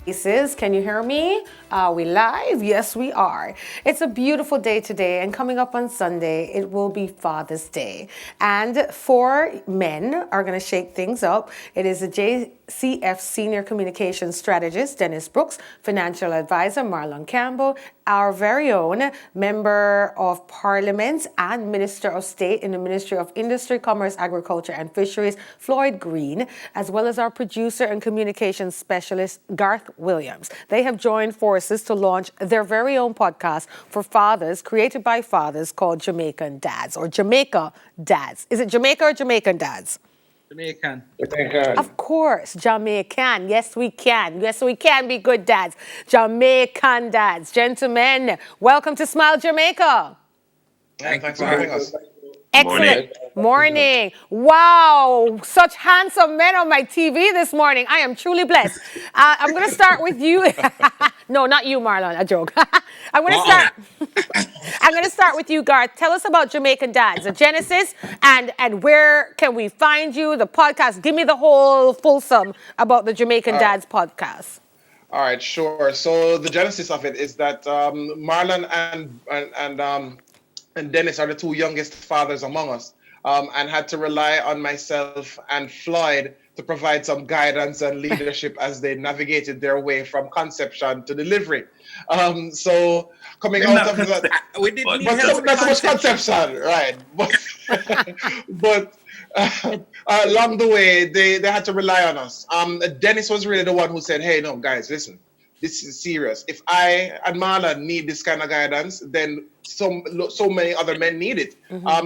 Can you hear me? Are we live? Yes, we are. It's a beautiful day today, and coming up on Sunday, it will be Father's Day. And four men are going to shake things up. It is the JCF Senior Communications Strategist, Dennis Brooks, Financial Advisor, Marlon Campbell, our very own Member of Parliament and Minister of State in the Ministry of Industry, Commerce, Agriculture and Fisheries, Floyd Green, as well as our producer and communications specialist, Garth Williams. They have joined forces to launch their very own podcast for fathers, created by fathers, called Jamaican Dads, or Jamaica Dads. Is it Jamaica or Jamaican Dads? Jamaican. Of course, Jamaican. Yes, we can. Yes, we can be good dads. Jamaican dads. Gentlemen, welcome to Smile Jamaica. Thanks for having us. Excellent. Morning. Wow, such handsome men on my TV this morning. I am truly blessed. I'm going to start with you. No, not you, Marlon. A joke. I'm going to start. I'm going to start with you, Garth. Tell us about Jamaican Dads, the genesis, and where can we find you, the podcast. Give me the whole fulsome about the Jamaican Dads podcast. All right, sure. So the genesis of it is that Marlon and Dennis are the two youngest fathers among us, and had to rely on myself and Floyd to provide some guidance and leadership as they navigated their way from conception to delivery. So coming out of that, we didn't need but help not so much with conception, right? But along the way, they had to rely on us. Dennis was really the one who said, "Hey, no, guys, listen, this is serious. If I and Marlon need this kind of guidance, then so many other men need it."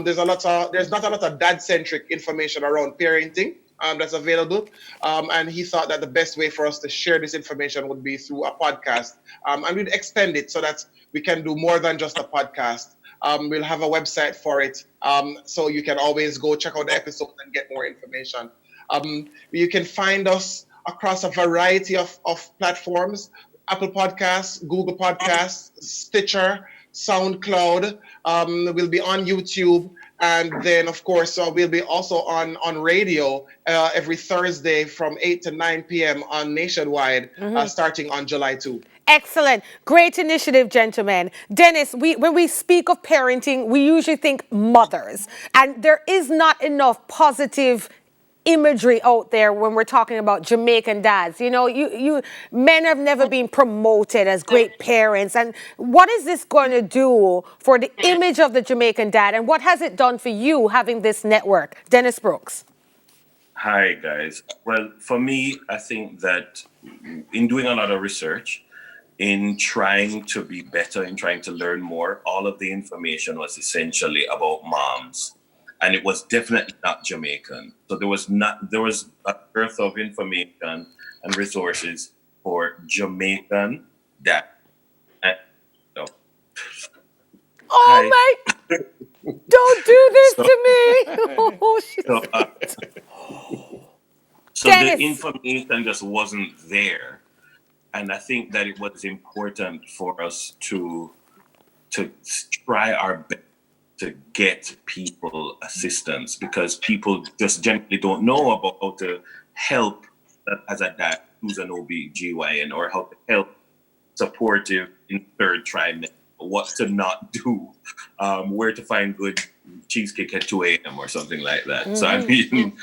There's not a lot of dad-centric information around parenting that's available, and he thought that the best way for us to share this information would be through a podcast, and we'd extend it so that we can do more than just a podcast. We'll have a website for it, so you can always go check out the episodes and get more information. You can find us across a variety of platforms: Apple Podcasts, Google Podcasts, Stitcher, SoundCloud. We'll be on YouTube. And then, of course, we'll be also on radio every Thursday from 8 to 9 p.m. on Nationwide, starting on July 2. Excellent. Great initiative, gentlemen. Dennis, when we speak of parenting, we usually think mothers. And there is not enough positive imagery out there when we're talking about Jamaican dads. You know, you men have never been promoted as great parents. And what is this going to do for the image of the Jamaican dad? And what has it done for you having this network? Dennis Brooks. Hi, guys. Well, for me, I think that in doing a lot of research, in trying to be better, in trying to learn more, all of the information was essentially about moms. And it was definitely not Jamaican. So there was a dearth of information and resources for Jamaican dad. And, so, oh my! Don't do this to me! Oh, shit. So the information just wasn't there. And I think that it was important for us to try our best to get people assistance, because people just generally don't know about how to help as a dad who's an OB/GYN, or how to help supportive in third trimester, what to not do, where to find good cheesecake at 2 a.m. or something like that. So I mean,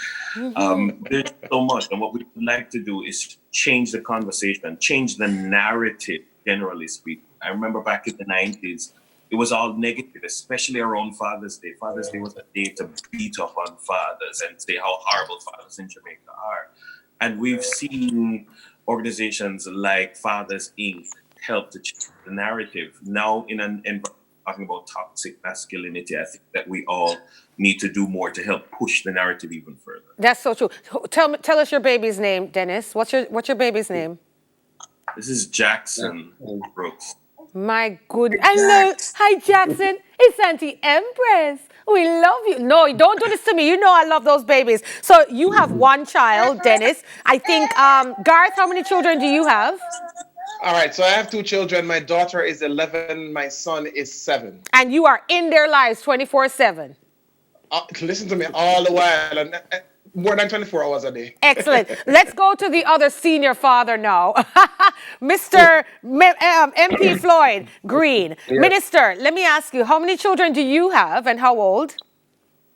there's so much. And what we would like to do is change the conversation, change the narrative, generally speaking. I remember back in the 90s, it was all negative, especially around Father's Day. Father's Day was a day to beat up on fathers and say how horrible fathers in Jamaica are. And we've seen organizations like Fathers Inc. help to change the narrative. Now, in an environment talking about toxic masculinity, I think that we all need to do more to help push the narrative even further. That's so true. Tell us your baby's name, Dennis. What's your baby's name? This is Jackson Brooks. My good. Hello. Hi, Jackson. It's Auntie Empress. We love you. No, don't do this to me. You know I love those babies. So you have one child, Dennis. I think, Garth, how many children do you have? All right, so I have two children. My daughter is 11. My son is 7. And you are in their lives 24/7. Listen to me all the while. And More than 24 hours a day. Excellent. Let's go to the other senior father now. Mr. MP Floyd Green. Yes. Minister, let me ask you, how many children do you have and how old?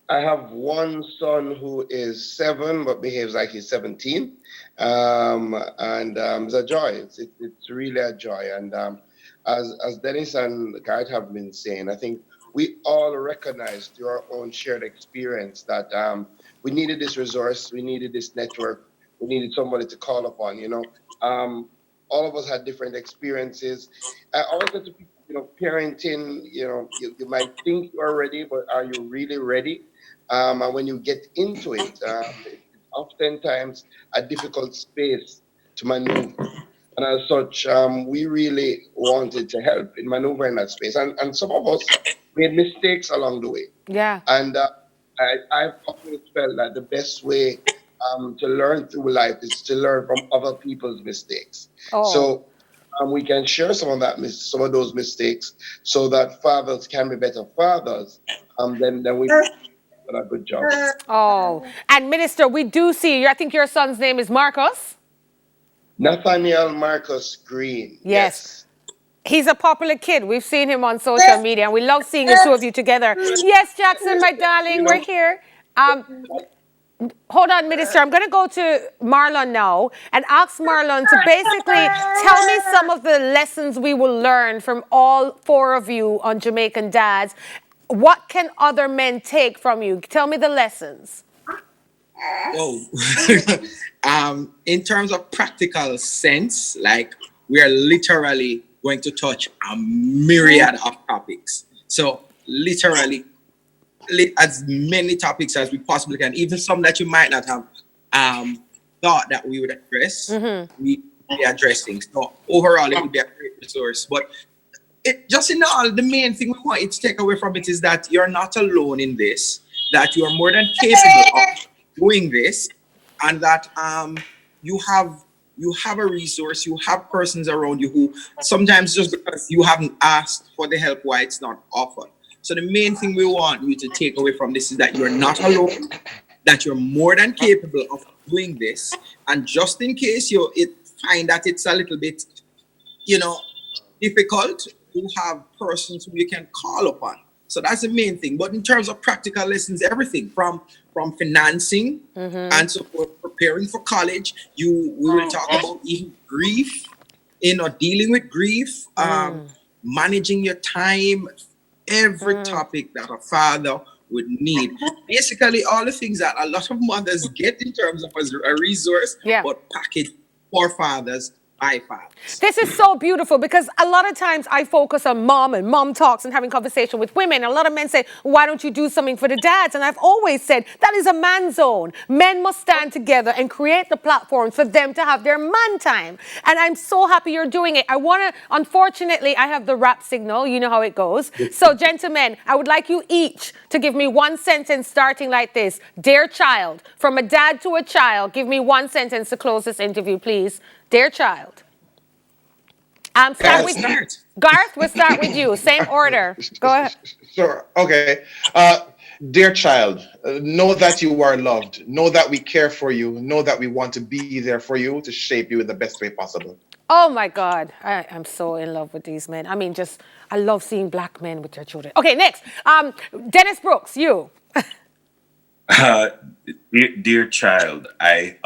I have one son who is 7 but behaves like he's 17. It's a joy. It's really a joy. And as Dennis and Garrett have been saying, I think we all recognize through our own shared experience that we needed this resource, we needed this network, we needed somebody to call upon, all of us had different experiences. I always say to people, parenting, you might think you're ready, but are you really ready? And when you get into it, it's oftentimes a difficult space to maneuver. And as such, we really wanted to help in maneuvering that space. And some of us made mistakes along the way. Yeah. And I've always felt that the best way to learn through life is to learn from other people's mistakes. Oh. So we can share some of those mistakes so that fathers can be better fathers. Then we do a good job. Oh. And Minister, we do see, I think your son's name is Marcus. Nathaniel Marcus Green. Yes. He's a popular kid. We've seen him on social media, and we love seeing the two of you together. Yes, Jackson, my darling, we're here. Hold on, Minister. I'm going to go to Marlon now and ask Marlon to basically tell me some of the lessons we will learn from all 4 of you on Jamaican Dads. What can other men take from you? Tell me the lessons. Oh, in terms of practical sense, like we are literally going to touch a myriad of topics. So literally as many topics as we possibly can, even some that you might not have thought that we would address, we be addressing. So overall, it would be a great resource. But it just in all, the main thing we want you to take away from it is that you're not alone in this, that you are more than capable of doing this, and that you have a resource, you have persons around you who sometimes just because you haven't asked for the help, why it's not offered. So the main thing we want you to take away from this is that you're not alone, that you're more than capable of doing this, and just in case you find that it's a little bit, difficult, you have persons who you can call upon. So that's the main thing. But in terms of practical lessons, everything from financing and so forth, preparing for college, we will talk about even grief, dealing with grief, managing your time, every topic that a father would need. Basically, all the things that a lot of mothers get in terms of as a resource, but packaged for fathers by fathers. This is so beautiful because a lot of times I focus on mom and mom talks and having conversation with women. A lot of men say, why don't you do something for the dads? And I've always said that is a man zone. Men must stand together and create the platforms for them to have their man time. And I'm so happy you're doing it. Unfortunately, I have the rap signal. You know how it goes. So gentlemen, I would like you each to give me one sentence starting like this. Dear child, from a dad to a child, give me one sentence to close this interview, please. Dear child. Start with Garth, we'll start with you. Same order. Go ahead. Sure. Okay. Dear child, know that you are loved. Know that we care for you. Know that we want to be there for you to shape you in the best way possible. Oh my God. I'm so in love with these men. I mean, I love seeing black men with their children. Okay, next. Dennis Brooks, you. Dear child, I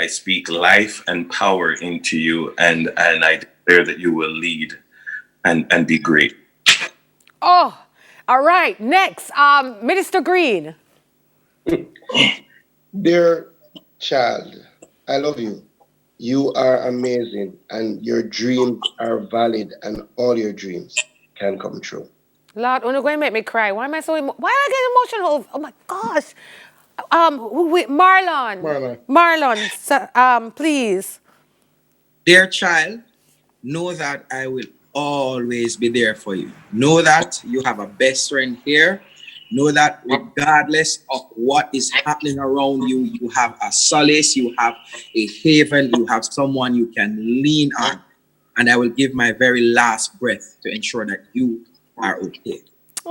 speak life and power into you, and I declare that you will lead and be great. Oh, all right. Next, Minister Green. Dear child, I love you. You are amazing, and your dreams are valid, and all your dreams can come true. Lord, you're going to make me cry. Why am I why am I getting emotional? Oh my gosh. Marlon, please. Dear child, know that I will always be there for you. Know that you have a best friend here. Know that regardless of what is happening around you, you have a solace, you have a haven, you have someone you can lean on. And I will give my very last breath to ensure that you are okay.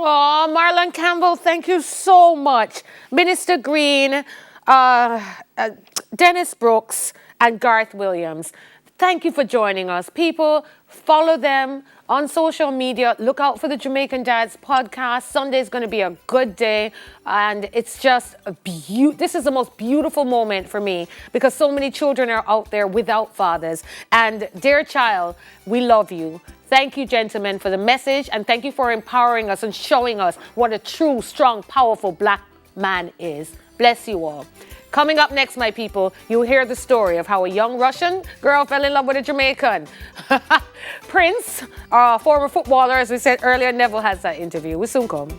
Oh, Marlon Campbell, thank you so much. Minister Green, Dennis Brooks, and Garth Williams. Thank you for joining us. People, follow them on social media. Look out for the Jamaican Dads podcast. Sunday is going to be a good day. And it's just this is the most beautiful moment for me because so many children are out there without fathers. And dear child, we love you. Thank you, gentlemen, for the message. And thank you for empowering us and showing us what a true, strong, powerful black man is. Bless you all. Coming up next, my people, you'll hear the story of how a young Russian girl fell in love with a Jamaican. Prince, former footballer, as we said earlier, Neville has that interview. We soon come.